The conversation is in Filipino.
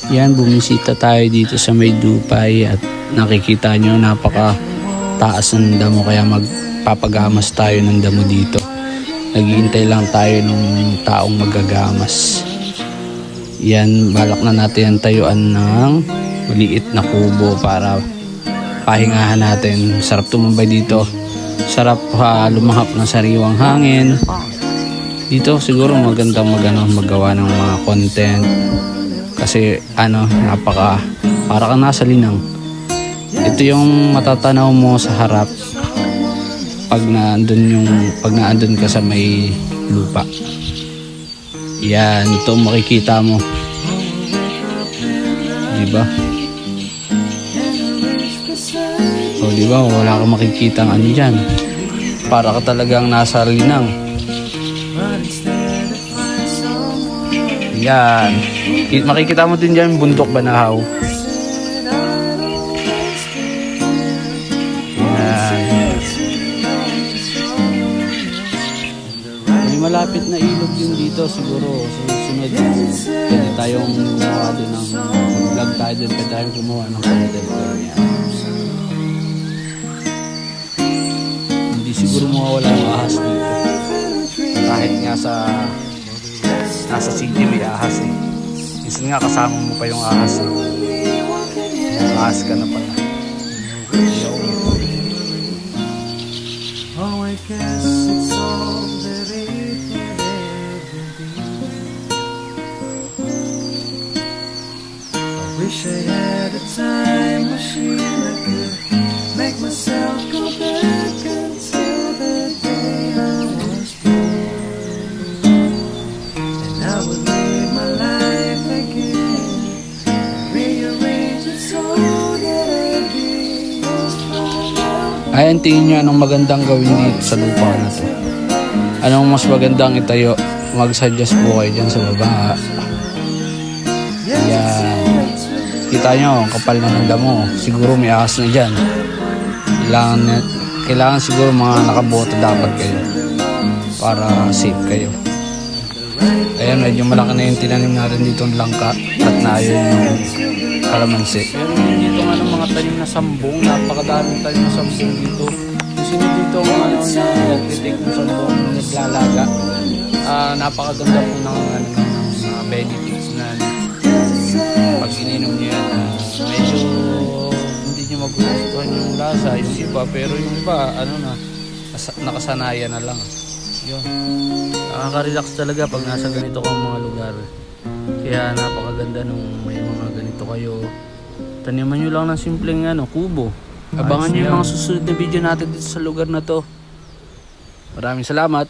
Yan, bumisita tayo dito sa May Dupay at nakikita nyo napaka taas ng damo kaya magpapagamas tayo ng damo dito. Naghihintay lang tayo ng taong magagamas. Yan, balak na natin ang tayuan ng maliit na kubo para pahingahan natin. Sarap tumambay dito. Sarap lumahap ng sariwang hangin. Dito siguro magandang magawa ng mga content. Kasi para kang nasa linang. Ito yung matatanaw mo sa harap pag naandun ka sa may lupa. Yan, ito makikita mo. Diba? O diba, wala kang makikita ang ano dyan. Para ka talagang nasa linang. Yan. Makikita mo din dyan bundok Banahaw. Yan. May malapit na ilog yung dito siguro. Susunod pwede tayong gumawa doon ng vlog tayo doon. Pwede tayong gumawa ng content doon. Hindi siguro mawawala yung ahas dito. Kahit nga nasa city may ahas eh. Minsan nga kasama mo pa yung ahas eh. Ahas ka na pala. Oh, I guess it's all that it could ever be. I wish I had a time machine that could make myself go back until the day I was born. And I would live my life again, rearrange it so that I'd be proud. Ayan, tingin nyo anong magandang gawin dito sa lupa na to. Anong mas magandang itayo? Mag-suggest po kayo dyan sa baba. Ayan. Kita nyo, ang kapal na ng damo. Siguro may ahas na dyan. Kailangan siguro mga nakaboto dapat kayo para safe kayo. Ayan, medyo malaki na yung tinanim natin dito ng langka at naayon yung kalamansi. Pero dito nga ng mga tanim na sambong, napakadaming tanim na sambong dito. Sino dito ang nag-detect ng sambong, naglalaga. Napakaganda po ng mga benefits na pag ininom nyo yan, medyo hindi nyo magugustuhan yung lasa, yung iba, pero yung iba, nakasanayan na lang. Yun. Nakaka-relax talaga pag nasa ganito kang mga lugar. Kaya napakaganda nung may mga ganito kayo. Taniman nyo lang ng simpleng kubo. Abangan nyo yung mga susunod na video natin dito sa lugar na to. Maraming salamat.